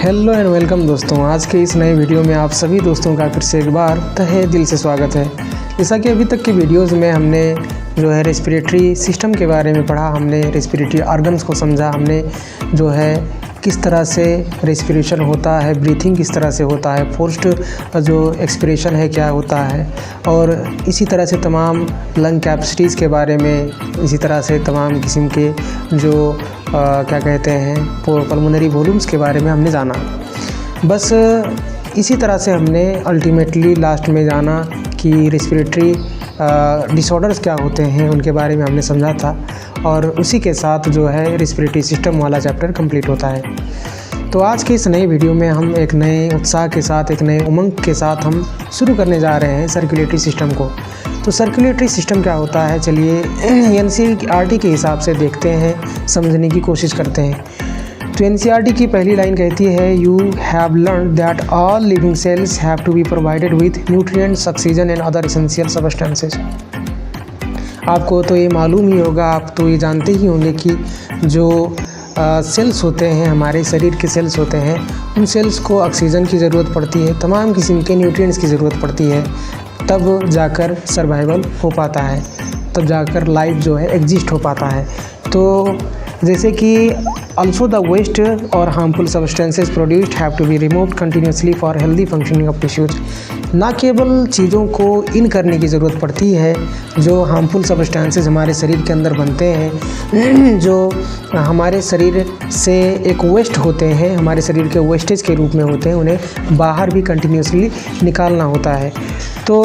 Hello and welcome दोस्तों। आज के इस नए वीडियो में आप सभी दोस्तों का फिर से एक बार तहे दिल से स्वागत है। जैसा कि अभी तक की वीडियोस में हमने जो है रेस्पिरेटरी सिस्टम के बारे में पढ़ा, हमने रेस्पिरेटरी ऑर्गन्स को समझा, हमने जो है किस तरह से रेस्पिरेशन होता है, ब्रीथिंग किस तरह से होता है, फोर्स्ड जो एक्सपिरेशन है क्या होता है, और इसी तरह से तमाम लंग कैपेसिटीज़ के बारे में, इसी तरह से तमाम किस्म के जो क्या कहते हैं पल्मोनरी वॉल्यूम्स के बारे में हमने जाना। बस इसी तरह से हमने अल्टीमेटली लास्ट में जाना कि रेस्पिरेटरी डिसऑर्डर्स क्या होते हैं, उनके बारे में हमने समझा था, और उसी के साथ जो है रेस्पिरेटरी सिस्टम वाला चैप्टर कंप्लीट होता है। तो आज के इस नए वीडियो में हम एक नए उत्साह के साथ, एक नए उमंग के साथ हम शुरू करने जा रहे हैं सर्कुलेटरी सिस्टम को। तो सर्कुलेटरी सिस्टम क्या होता है, चलिए एनसीईआरटी के हिसाब से देखते हैं, समझने की कोशिश करते हैं। तो एनसीईआरटी की पहली लाइन कहती है, you have learned that all living cells have to be provided with nutrients, oxygen and other essential substances. आपको तो ये मालूम ही होगा, आप तो ये जानते ही होंगे कि जो सेल्स होते हैं, हमारे शरीर के सेल्स होते हैं, उन सेल्स को ऑक्सीजन की ज़रूरत पड़ती है, तमाम किस्म के न्यूट्रिएंट्स की ज़रूरत पड़ती है, तब जाकर सर्वाइवल हो पाता है, तब जाकर लाइफ जो है एग्जिस्ट हो पाता है। तो जैसे कि also the waste और harmful substances produced have to be removed continuously for healthy functioning of tissues। ना केवल चीज़ों को इन करने की ज़रूरत पड़ती है जो हार्मफुल सब्सटेंसेस हमारे शरीर के अंदर बनते हैं, जो हमारे शरीर से एक वेस्ट होते हैं, हमारे शरीर के वेस्टेज के रूप में होते हैं, उन्हें बाहर भी कंटिन्यूसली निकालना होता है। तो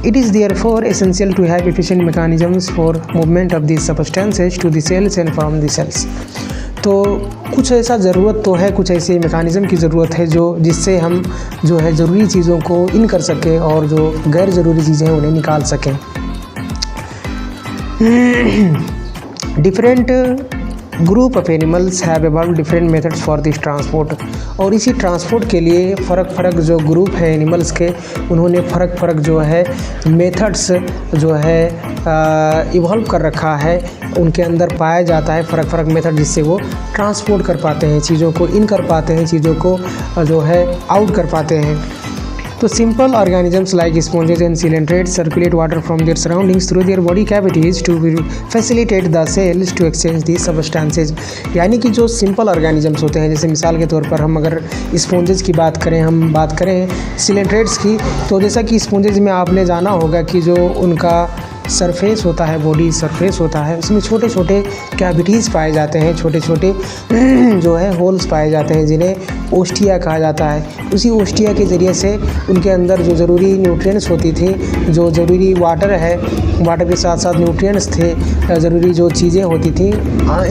it is therefore essential to have efficient mechanisms for movement of these substances to the cells and from the cells। तो कुछ ऐसा ज़रूरत तो है, कुछ ऐसे मेकानिज़म की ज़रूरत है जो जिससे हम जो है ज़रूरी चीज़ों को इन कर सकें और जो गैर ज़रूरी चीज़ें हैं उन्हें निकाल सकें। Different group of animals have evolved different methods for this transport. और इसी ट्रांसपोर्ट के लिए फ़र्क जो ग्रुप है एनिमल्स के, उन्होंने फ़र्क जो है मेथड्स जो है इवॉल्व कर रखा है, उनके अंदर पाया जाता है फ़र्क मेथड, जिससे वो ट्रांसपोर्ट कर पाते हैं, चीज़ों को इन कर पाते हैं, चीज़ों को जो है आउट कर पाते हैं। तो simple organisms like sponges and coelenterates circulate water from their surroundings through their body cavities to facilitate the cells to exchange the substances. यानी कि जो सिंपल ऑर्गेनिजम्स होते हैं, जैसे मिसाल के तौर पर हम अगर स्पॉन्जेस की बात करें, हम बात करें सिलेंट्रेट्स की, तो जैसा कि स्पॉन्जेस में आपने जाना होगा कि जो उनका सरफेस होता है, बॉडी सरफेस होता है, उसमें छोटे छोटे कैविटीज़ पाए जाते हैं, छोटे छोटे जो है होल्स पाए जाते हैं, जिन्हें ओस्टिया कहा जाता है। उसी ओस्टिया के ज़रिए से उनके अंदर जो ज़रूरी न्यूट्रिएंट्स होती थी, जो ज़रूरी वाटर है, वाटर के साथ साथ न्यूट्रिएंट्स थे, ज़रूरी जो चीज़ें होती थी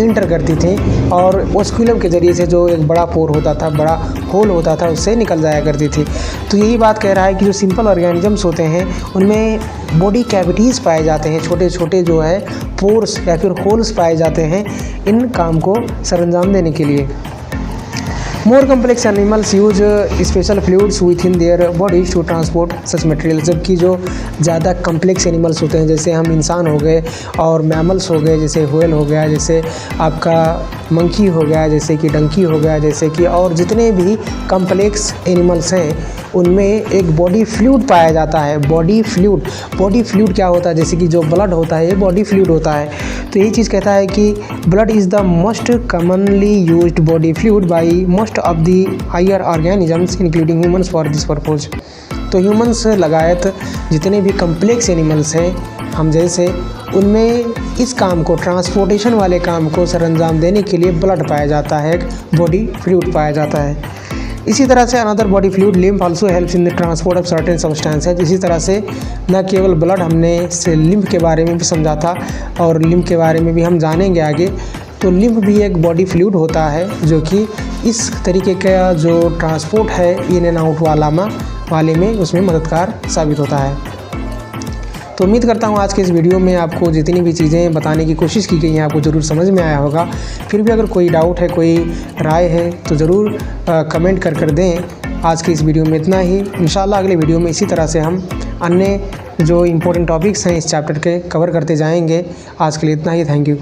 इंटर करती थी, और ओस्कुलम के ज़रिए से जो एक बड़ा पोर होता था, बड़ा होल होता था, उससे निकल जाया करती थी। तो यही बात कह रहा है कि जो सिंपल ऑर्गेनिजम्स होते हैं उनमें बॉडी कैविटीज़ पाए जाते हैं, छोटे छोटे जो है पोर्स या फिर होल्स पाए जाते हैं इन काम को सरंजाम देने के लिए। More complex animals use special fluids within their bodies to transport such material. जबकि जो ज़्यादा कम्प्लेक्स एनिमल्स होते हैं, जैसे हम इंसान हो गए और मैमल्स हो गए, जैसे व्हेल हो गया, जैसे आपका मंकी हो गया, जैसे कि डंकी हो गया, जैसे कि और जितने भी कम्प्लेक्स एनिमल्स हैं उनमें एक बॉडी फ्लूइड पाया जाता है। बॉडी फ्लूइड क्या होता है, जैसे कि जो ब्लड होता है ये बॉडी फ्लूइड होता है। तो यही चीज़ कहता है कि blood is the most commonly used body fluid by most of the higher organisms including humans for this purpose. तो ह्यूमन्स लगायत जितने भी कम्प्लेक्स एनिमल्स हैं हम जैसे, उनमें इस काम को, ट्रांसपोर्टेशन वाले काम को सरंजाम देने के लिए ब्लड पाया जाता है, एक बॉडी फ्लूइड पाया जाता है। इसी तरह से another body fluid lymph also helps in the transport of certain substances. इसी तरह से न केवल ब्लड, हमने से लिम्फ के बारे में भी समझा था और लिम्फ के बारे में भी हम जानेंगे आगे। तो लिम्फ भी एक बॉडी फ्लूइड होता है जो कि इस तरीके का जो ट्रांसपोर्ट है इन एंड आउट वाले में उसमें मददगार साबित होता है। तो उम्मीद करता हूँ आज के इस वीडियो में आपको जितनी भी चीज़ें बताने की कोशिश की गई हैं आपको ज़रूर समझ में आया होगा। फिर भी अगर कोई डाउट है, कोई राय है तो ज़रूर कमेंट कर दें। आज की इस वीडियो में इतना ही। इंशाल्लाह अगले वीडियो में इसी तरह से हम अन्य जो इम्पोर्टेंट टॉपिक्स हैं इस चैप्टर के कवर करते जाएंगे। आज के लिए इतना ही। Thank you.